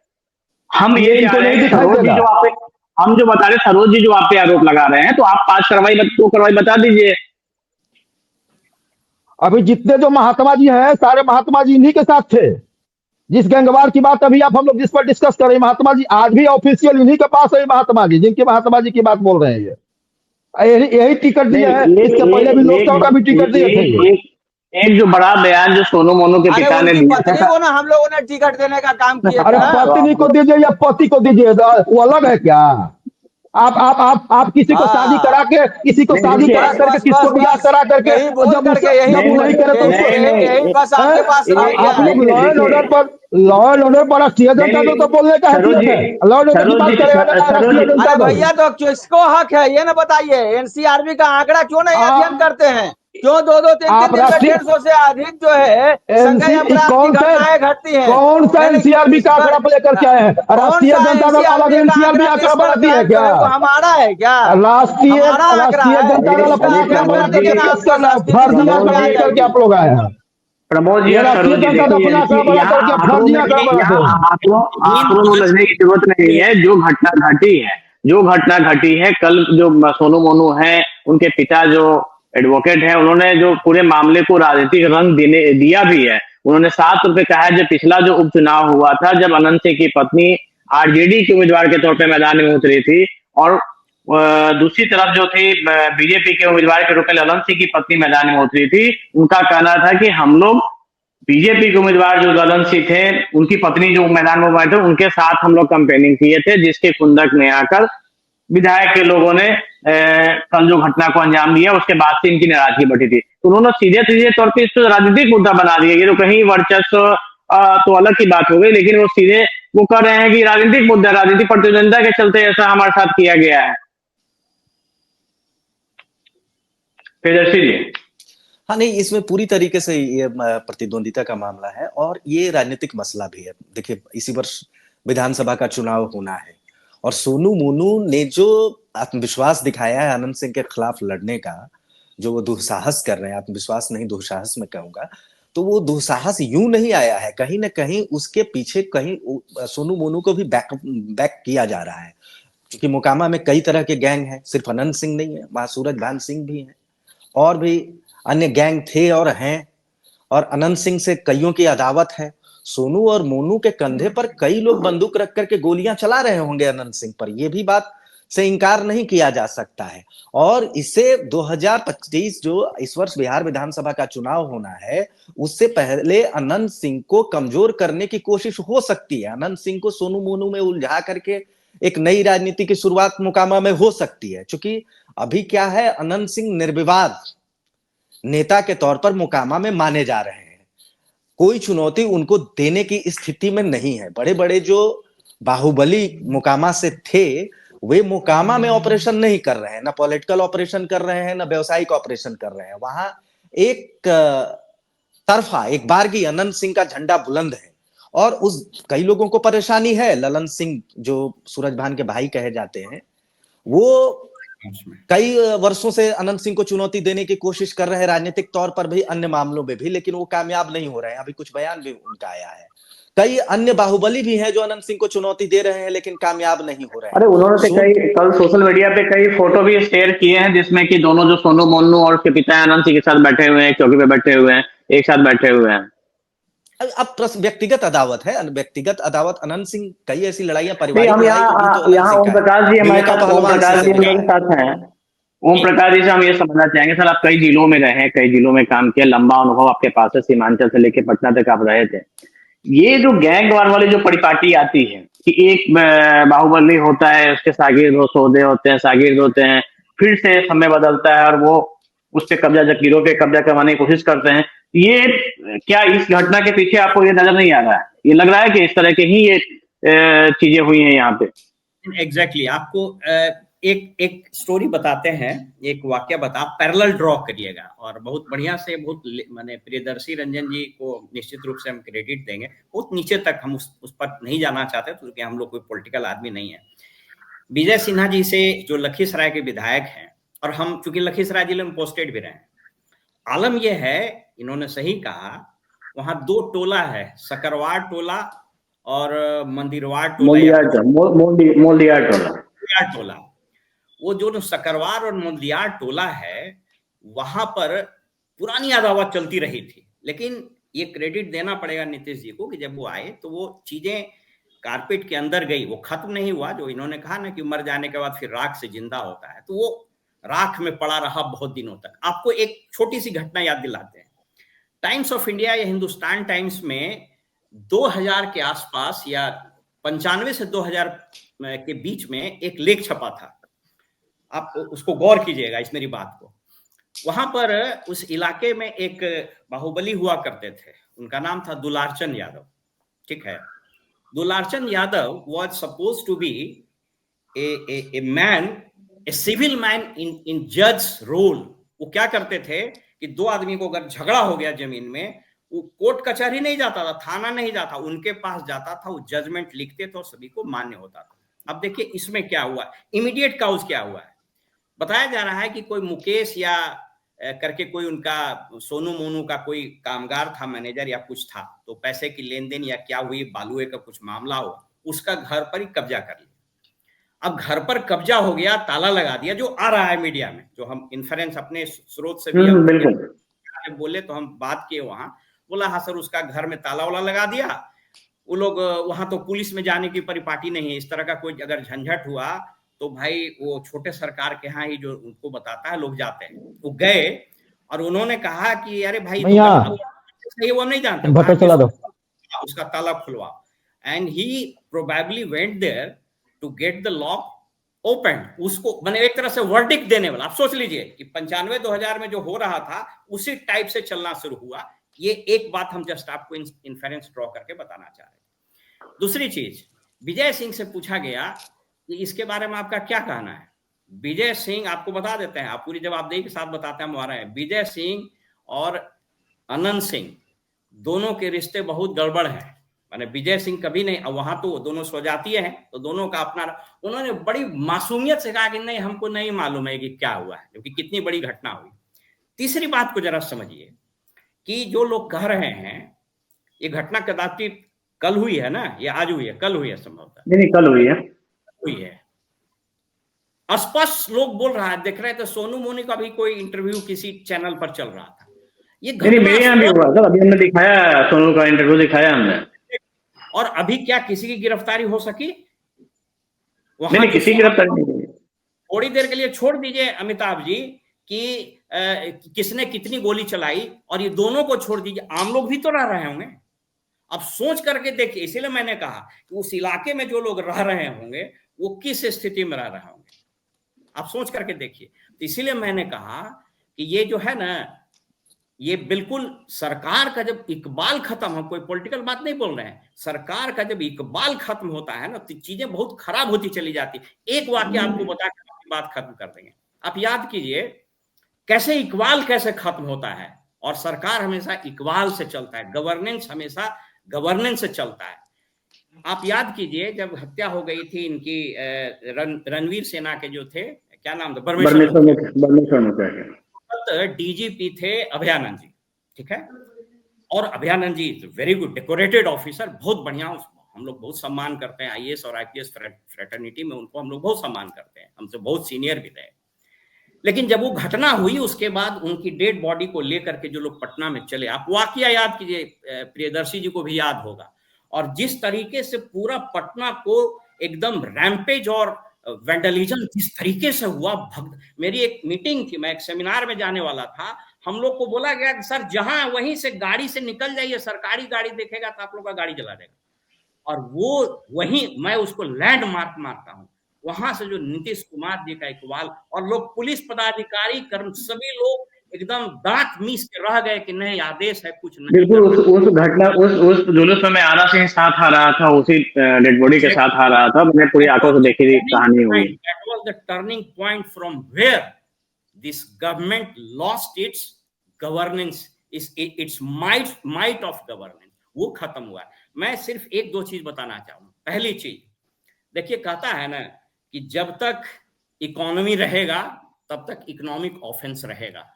हम ये इनको नहीं दिखाई सरोज जी देगा। जो आप हम जो बता रहे सरोज जी जो आप पे आरोप लगा रहे हैं, तो आप 5 कार्रवाई बता दीजिए। अभी जितने जो महात्मा जी हैं सारे महात्मा जी इन्हीं के साथ थे। जिस गैंगवार की बात अभी आप हम लोग जिस पर डिस्कस कर रहे हैं, महात्मा जी आज भी ऑफिशियल इन्हीं के पास है। महात्मा जी जिनके महात्मा जी की बात बोल रहे हैं, यही टिकट दिया है। इसके पहले भी लोकसभा का भी टिकट दिए थे ये। एक जो बड़ा बयान जो सोनू मोनू के पिता ने दिया पत्नी को ना हम लोगों ने टिकट देने का काम किया अरे था। पत्नी को दीजिए या पति को दीजिए, वो अलग है क्या? आप किसी को शादी करा के किसी को शादी करा करके किसको ब्याह करा करके यही बोल जब करके जब वो नहीं करे तो यही बस आपके पास रह गया आप है। लोग लॉ एंड ऑर्डर पर राष्ट्रीय जनता दल तो बोलने का हैसियत है। लॉ एंड ऑर्डर की बात करेगा राष्ट्रीय जनता अरे दल। भैया तो किसको हक है ये ना बताइए? एनसीआरबी का आंकड़ा क्यों नहीं अध्ययन करते हैं? क्यों 2-2 3-3 दिन में 150 से अधिक जो है संज्ञेय अपराध की घटनाएं घटती हैं? कौन सा एनसीआरबी का आंकड़ा लेकर के आए हैं? राष्ट्रीय जनता दल अलग एनसीआरबी आंकड़ा बनाती है क्या? हमारा है क्या? राष्ट्रीय जनता दल अपना आंकड़ा बनाते हैं, फर्जी आंकड़ा लेकर के आप लोग आए हैं। प्रमोद जी राष्ट्रीय जनता दल अपना आंकड़ा बना करके फर्जी आंकड़ा बनाते हैं। आंकड़ों में लगने की जरूरत नहीं है। जो घटना घटी है कल, जो सोनू मोनू है उनके पिता जो एडवोकेट है, उन्होंने जो पूरे मामले को राजनीतिक रंग दिया भी है। उन्होंने साफ तौर पे कहा है, जब पिछला जो उपचुनाव हुआ था, जब अनंत सिंह की पत्नी आरजेडी के उम्मीदवार के तौर पे मैदान में उतरी थी और दूसरी तरफ जो थी बीजेपी के उम्मीदवार के रूप में अनंत सिंह की पत्नी मैदान में उतरी थी, उनका कहना था कि हम लोग बीजेपी के उम्मीदवार जो ललन सिंह थे, उनकी पत्नी जो मैदान में उतरे थे, उनके साथ हम लोग कैंपेनिंग किए थे, जिसके खुंदक में आकर विधायक के लोगों ने कल जो घटना को अंजाम दिया, उसके बाद से इनकी नाराजगी बढ़ी थी। तो उन्होंने सीधे तौर पर इसको राजनीतिक मुद्दा बना दिया। ये तो कहीं वर्चस्व तो अलग की बात हो गई, लेकिन वो सीधे वो कह रहे हैं कि राजनीतिक मुद्दा, राजनीतिक प्रतिद्वंदिता के चलते ऐसा हमारे साथ किया गया है। हाँ नहीं, इसमें पूरी तरीके से ये प्रतिद्वंदिता का मामला है और ये राजनीतिक मसला भी है। देखिए इसी वर्ष विधानसभा का चुनाव होना है और सोनू मोनू ने जो आत्मविश्वास दिखाया है आनंद सिंह के खिलाफ लड़ने का, जो वो दुस्साहस कर रहे हैं, आत्मविश्वास नहीं दुस्साहस में कहूंगा, तो वो दुस्साहस यूं नहीं आया है, कहीं ना कहीं उसके पीछे कहीं सोनू मोनू को भी बैक किया जा रहा है। क्योंकि मोकामा में कई तरह के गैंग हैं, सिर्फ अनंत सिंह नहीं है, वहां सूरज भान सिंह भी हैं और भी अन्य गैंग थे और हैं, और अनंत सिंह से कईयों की अदावत है। सोनू और मोनू के कंधे पर कई लोग बंदूक रख करके गोलियां चला रहे होंगे अनंत सिंह पर, यह भी बात से इनकार नहीं किया जा सकता है। और इससे 2025 जो इस वर्ष बिहार विधानसभा का चुनाव होना है, उससे पहले अनंत सिंह को कमजोर करने की कोशिश हो सकती है। अनंत सिंह को सोनू मोनू में उलझा करके एक नई राजनीति की शुरुआत मोकामा में हो सकती है। क्योंकि अभी क्या है, अनंत सिंह निर्विवाद नेता के तौर पर मोकामा में माने जा रहे हैं, कोई चुनौती उनको देने की स्थिति में नहीं है। बड़े बड़े जो बाहुबली मोकामा से थे, वे मोकामा में ऑपरेशन नहीं कर रहे हैं, ना पॉलिटिकल ऑपरेशन कर रहे हैं, ना व्यवसायिक ऑपरेशन कर रहे हैं। वहां एक तरफा एक बारगी अनंत सिंह का झंडा बुलंद है और उस कई लोगों को परेशानी है। ललन सिंह जो सूरजभान के भाई कहे जाते हैं, वो कई वर्षों से अनंत सिंह को चुनौती देने की कोशिश कर रहे हैं, राजनीतिक तौर पर भी, अन्य मामलों में भी, लेकिन वो कामयाब नहीं हो रहे हैं। अभी कुछ बयान भी उनका आया है। कई अन्य बाहुबली भी हैं जो अनंत सिंह को चुनौती दे रहे हैं लेकिन कामयाब नहीं हो रहे हैं। अरे उन्होंने कल सोशल मीडिया पे कई फोटो भी शेयर किए हैं जिसमें कि दोनों जो सोनू मोनू और उसके पिता अनंत सिंह के साथ बैठे हुए हैं, चौकी पे बैठे हुए हैं, एक साथ बैठे हुए हैं। अब व्यक्तिगत अदावत है, व्यक्तिगत अदावत। अनंत सिंह कई ऐसी लड़ाइयां हम पारिवारिक यहाँ ओम प्रकाश जी हमारे साथ, ओम प्रकाश जी हमारे साथ हैं। ओम प्रकाश जी से हम ये समझना चाहेंगे, सर आप कई जिलों में रहे, कई जिलों में काम किया, लंबा अनुभव आपके पास है, सीमांचल से लेकर पटना तक आप रहे थे। ये जो गैंग वार वाली जो परिपाटी आती है कि एक बाहुबली होता है, उसके शागिर्द हो, सौदे होते हैं, शागिर्द होते हैं, फिर से समय बदलता है और वो उस पे कब्जा, जकीरों पे कब्जा करवाने की कोशिश करते हैं। ये क्या इस घटना के पीछे आपको ये नजर नहीं आ रहा है? ये लग रहा है कि इस तरह के ही ये चीजें हुई हैं यहाँ पे? एग्जैक्टली आपको एक स्टोरी बताते हैं, एक वाक्य पैरेलल ड्रॉ करिएगा और बहुत बढ़िया से, बहुत माने प्रियदर्शी रंजन जी को निश्चित रूप से हम क्रेडिट देंगे। बहुत नीचे तक हम उस पर नहीं जाना चाहते क्योंकि हम लोग कोई पॉलिटिकल आदमी नहीं है। विजय सिन्हा जी से, जो लखीसराय के विधायक हैं, और हम चूंकि लखीसराय जिले में पोस्टेड भी रहे हैं, आलम यह है, इन्होंने सही कहा, वहां दो टोला है, सकरवाड़ टोला और मंदिरवाड़ टोला। वो जो सकरवार और मुंदियार टोला है, वहां पर पुरानी अदावत चलती रही थी। लेकिन ये क्रेडिट देना पड़ेगा नीतीश जी को कि जब वो आए तो वो चीजें कारपेट के अंदर गई, वो खत्म नहीं हुआ। जो इन्होंने कहा ना कि मर जाने के बाद फिर राख से जिंदा होता है, तो वो राख में पड़ा रहा बहुत दिनों तक। आपको एक छोटी सी घटना याद दिलाते हैं। टाइम्स ऑफ इंडिया या हिंदुस्तान टाइम्स में 2000 के आसपास या 95 से 2000 के बीच में एक लेख छपा था। आप उसको गौर कीजिएगा इस मेरी बात को। वहां पर उस इलाके में एक बाहुबली हुआ करते थे, उनका नाम था दुलारचंद यादव। ठीक है, Dularchand Yadav was supposed to be a man, a civil man in जज रोल। वो क्या करते थे कि दो आदमी को अगर झगड़ा हो गया जमीन में, वो कोर्ट कचहरी नहीं जाता था, थाना नहीं जाता, उनके पास जाता था, वो जजमेंट लिखते थे और सभी को मान्य होता था। अब देखिए इसमें क्या हुआ, इमीडिएट काउज क्या हुआ है। बताया जा रहा है कि कोई मुकेश या करके कोई उनका सोनू मोनू का कोई कामगार था, मैनेजर या कुछ था, तो पैसे की लेन देन या क्या हुई, बालुए का कुछ मामला हुआ, उसका घर पर ही कब्जा कर लिया। अब घर पर कब्जा हो गया, ताला लगा दिया, जो आ रहा है मीडिया में, जो हम इन्फ्रेंस अपने स्रोत से भी बोले तो हम बात किए वहां, बोला हाँ सर उसका घर में ताला वाला लगा दिया। वो लोग वहां तो पुलिस में जाने की परिपाटी नहीं है, इस तरह का कोई अगर झंझट हुआ तो भाई वो छोटे सरकार के यहाँ ही जो उनको बताता है लोग जाते हैं। वो गए और उन्होंने कहा कि अरे भाई सही वो नहीं जानते, चला दो उसका ताला खुलवा। And he probably went there to get the lock open. उसको मैंने एक तरह से वर्डिक्ट देने वाला, आप सोच लीजिए कि 95-2000 में जो हो रहा था उसी टाइप से चलना शुरू हुआ। ये एक बात हम जस्ट आपको इन्फेरेंस ड्रॉ करके बताना चाह रहे हैं। दूसरी चीज, विजय सिंह से पूछा गया कि इसके बारे में आपका क्या कहना है। विजय सिंह, आपको बता देते हैं, आप पूरी जवाबदेही के साथ बताते हैं, हम आ रहे हैं। विजय सिंह और अनंत सिंह दोनों के रिश्ते बहुत गड़बड़ हैं। माने विजय सिंह कभी नहीं, वहां तो दोनों स्वजातीय हैं, तो दोनों का अपना, उन्होंने बड़ी मासूमियत से कहा कि नहीं हमको नहीं मालूम है कि क्या हुआ है, क्योंकि कितनी बड़ी घटना हुई। तीसरी बात को जरा समझिए कि जो लोग कह रहे हैं ये घटना कदाचित कल हुई है ना, ये आज हुई है, कल हुई है संभवतः, नहीं कल हुई है। स्पष्ट लोग बोल रहा है, देख रहे थे सोनू मोनी का भी कोई इंटरव्यू किसी चैनल पर चल रहा था। ये मेरे यहाँ भी हुआ सर, अभी हमने दिखाया, सोनू का इंटरव्यू दिखाया हमने। और अभी क्या किसी की गिरफ्तारी हो सकी? नहीं, किसी की गिरफ्तारी नहीं। थोड़ी देर के लिए छोड़ दीजिए अमिताभ जी कि किसने कितनी गोली चलाई, और ये दोनों को छोड़ दीजिए, आम लोग भी तो रह रहे होंगे। अब सोच करके देखिए, इसीलिए मैंने कहा कि उस इलाके में जो लोग रह रहे होंगे वो किस स्थिति में रह रहे होंगे, आप सोच करके देखिए। तो इसीलिए मैंने कहा कि ये जो है ना, ये बिल्कुल सरकार का जब इकबाल खत्म, हम कोई पॉलिटिकल बात नहीं बोल रहे हैं, सरकार का जब इकबाल खत्म होता है ना तो चीजें बहुत खराब होती चली जाती। एक वाक्य आपको बता के आपकी बात खत्म कर देंगे। आप याद कीजिए कैसे इकबाल कैसे खत्म होता है, और सरकार हमेशा इकबाल से चलता है, गवर्नेंस हमेशा गवर्नेंस से चलता है। आप याद कीजिए जब हत्या हो गई थी इनकी रणवीर सेना के जो थे, क्या नाम था, डीजीपी थे अभयानंद जी, ठीक है। और अभयानंद जी वेरी गुड डेकोरेटेड ऑफिसर, बहुत बढ़िया, हम लोग बहुत सम्मान करते हैं। आईएएस और आईपीएस फ्रेटर्निटी में उनको हम लोग बहुत सम्मान करते हैं, हमसे बहुत सीनियर भी रहे। लेकिन जब वो घटना हुई उसके बाद उनकी डेड बॉडी को लेकर के जो लोग पटना में चले, आप वाकया याद कीजिए, प्रियदर्शी जी को भी याद होगा, और जिस तरीके से पूरा पटना को एकदम रैम्पेज और वेंडलिज्म जिस तरीके से हुआ। मेरी एक मीटिंग थी, मैं एक सेमिनार में जाने वाला था, हम लोग को बोला गया कि सर जहां वहीं से गाड़ी से निकल जाइए, सरकारी गाड़ी देखेगा तो आप लोग का गाड़ी जला देगा। और वो वहीं मैं उसको लैंडमार्क मारता हूं, वहां से जो नीतीश कुमार जी का इकबाल, और लोग पुलिस पदाधिकारी कर्म सभी लोग एकदम दांत मीस के रह गए कि नहीं आदेश है कुछ नहीं। बिल्कुल उस घटना उस जुलूस में आरा सिंह साथ आ रहा था, उसी डेड बॉडी के साथ आ रहा था, मैंने पूरी आंखों से देखी थी कहानी हुई। That was the turning point from where this government lost its governance, its might of governance, वो खत्म हुआ। मैं सिर्फ एक दो चीज बताना चाहूंगा। पहली चीज देखिए, कहता है ना कि जब तक इकोनॉमी रहेगा तब तक इकोनॉमिक ऑफेंस रहेगा,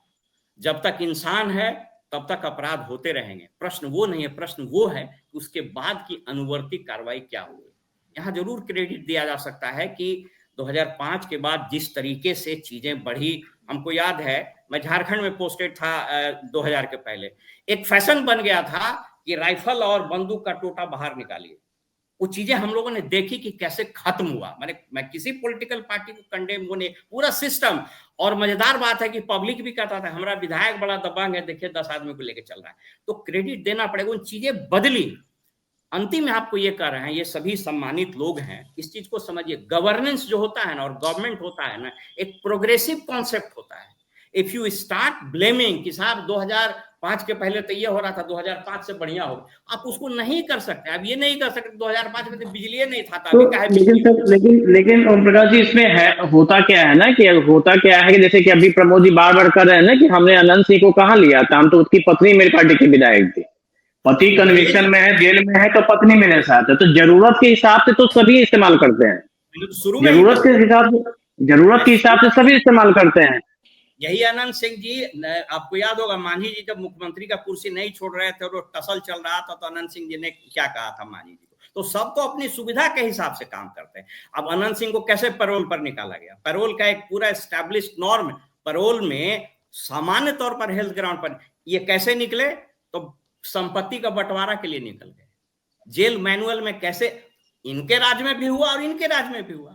जब तक इंसान है तब तक अपराध होते रहेंगे। प्रश्न वो नहीं है, प्रश्न वो है कि उसके बाद की अनुवर्ती कार्रवाई क्या हुई। यहाँ जरूर क्रेडिट दिया जा सकता है कि 2005 के बाद जिस तरीके से चीजें बढ़ी, हमको याद है मैं झारखंड में पोस्टेड था 2000 के पहले, एक फैशन बन गया था कि राइफल और बंदूक का टोटा बाहर निकालिए। वो चीजें हम लोगों ने देखी कि कैसे खत्म हुआ। मैं किसी पॉलिटिकल पार्टी को कंडेम होने, पूरा सिस्टम। और मजेदार बात है कि पब्लिक भी कहता था हमारा विधायक बड़ा दबंग है, देखिए 10 आदमी को लेके चल रहा है। तो क्रेडिट देना पड़ेगा, उन चीजें बदली। अंतिम में आपको ये कह रहे हैं, ये सभी सम्मानित लोग हैं, इस चीज को समझिए, गवर्नेंस जो होता है ना और गवर्नमेंट होता है ना, एक प्रोग्रेसिव कॉन्सेप्ट होता है। इफ यू स्टार्ट ब्लेमिंग कि साहब 2005 के पहले तो ये हो रहा था, 2005 से बढ़िया हो, आप उसको नहीं कर सकते। आप ये नहीं कर सकते 2005 में तो बिजली नहीं था, लेकिन ओम प्रकाश जी इसमें है, होता क्या है ना कि जैसे कि अभी प्रमोद जी बार बार कर रहे हैं ना कि हमने अनंत सिंह को कहाँ लिया था, हम तो उसकी पत्नी मेरी पार्टी की विधायक थी, पति कन्विक्शन में है, जेल में है, तो पत्नी मेरे साथ है। तो जरूरत के हिसाब से तो सभी इस्तेमाल करते हैं, जरूरत के हिसाब से सभी इस्तेमाल करते हैं। यही अनंत सिंह जी, आपको याद होगा मांझी जी जब मुख्यमंत्री का कुर्सी नहीं छोड़ रहे थे और टसल चल रहा था, तो अनंत सिंह जी ने क्या कहा था मांझी जी को, तो सब तो अपनी सुविधा के हिसाब से काम करते हैं। अब अनंत सिंह को कैसे पैरोल पर निकाला गया, पैरोल का एक पूरा एस्टैब्लिश्ड नॉर्म, पैरोल में सामान्य तौर पर हेल्थ ग्राउंड पर ये कैसे निकले, तो संपत्ति का बंटवारा के लिए निकल गए। जेल मैनुअल में कैसे इनके राज्य में भी हुआ और इनके राज्य में भी हुआ,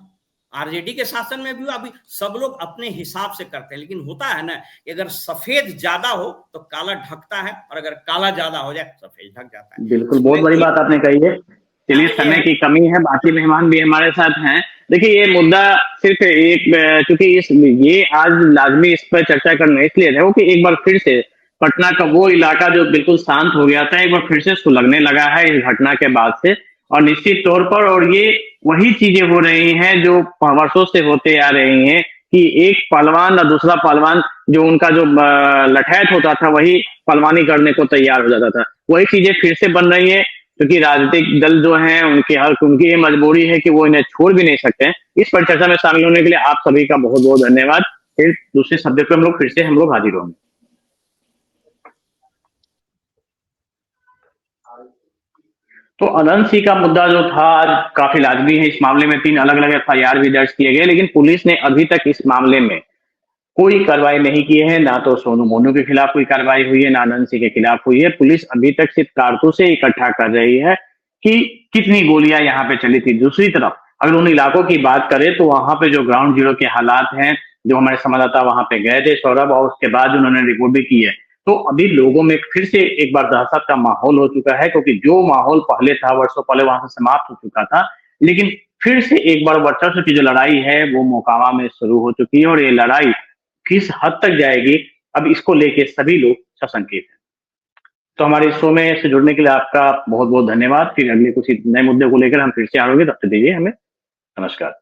आरजेडी के शासन में भी हुआ। अभी सब लोग अपने हिसाब से करते हैं, लेकिन होता है ना, अगर सफेद ज्यादा हो तो काला ढकता है, और अगर काला ज्यादा हो जाए सफेद ढक जाता है। बिल्कुल, बहुत बड़ी बात आपने कही है। चलिए, समय की कमी है, बाकी मेहमान भी हमारे साथ हैं। देखिए, ये मुद्दा सिर्फ एक, चूंकि ये आज लाजमी इस पर चर्चा करना इसलिए है कि एक बार फिर से पटना का वो इलाका जो बिल्कुल शांत हो गया था, एक बार फिर से सुलगने लगा है इस घटना के बाद से। और निश्चित तौर पर, और ये वही चीजें हो रही हैं जो वर्षों से होते आ रही हैं कि एक पहलवान और दूसरा पहलवान जो उनका जो लठैत होता था वही पहलवानी करने को तैयार हो जाता था। वही चीजें फिर से बन रही है, क्योंकि राजनीतिक दल जो हैं उनकी ये मजबूरी है कि वो इन्हें छोड़ भी नहीं सकते। इस पर चर्चा में शामिल होने के लिए आप सभी का बहुत बहुत धन्यवाद। फिर दूसरे सब्जेक्ट पर फिर से हम लोग हाजिर होंगे। तो अनंत सिंह का मुद्दा जो था आज काफी लाजमी है। इस मामले में 3 अलग अलग FIR भी दर्ज किए गए, लेकिन पुलिस ने अभी तक इस मामले में कोई कार्रवाई नहीं की है। ना तो सोनू मोनू के खिलाफ कोई कार्रवाई हुई है, ना अनंत सिंह के खिलाफ हुई है। पुलिस अभी तक सिर्फ कारतूसे इकट्ठा कर रही है कि कितनी गोलियां यहाँ पे चली थी। दूसरी तरफ अगर उन इलाकों की बात करें तो वहां पे जो ग्राउंड जीरो के हालात हैं, जो हमारे संवाददाता वहां पे गए थे सौरभ, और उसके बाद उन्होंने रिपोर्ट भी की है, तो अभी लोगों में फिर से एक बार दहशत का माहौल हो चुका है, क्योंकि जो माहौल पहले था, वर्षों पहले वहां से समाप्त हो चुका था, लेकिन फिर से एक बार वर्चस्व की जो लड़ाई है वो मोकामा में शुरू हो चुकी है। और ये लड़ाई किस हद तक जाएगी, अब इसको लेके सभी लोग अच्छा संकेत है। तो हमारे इस शो में से जुड़ने के लिए आपका बहुत बहुत धन्यवाद। फिर अगले कुछ नए मुद्दे को लेकर हम फिर से आएंगे, तब तक दीजिए हमें नमस्कार।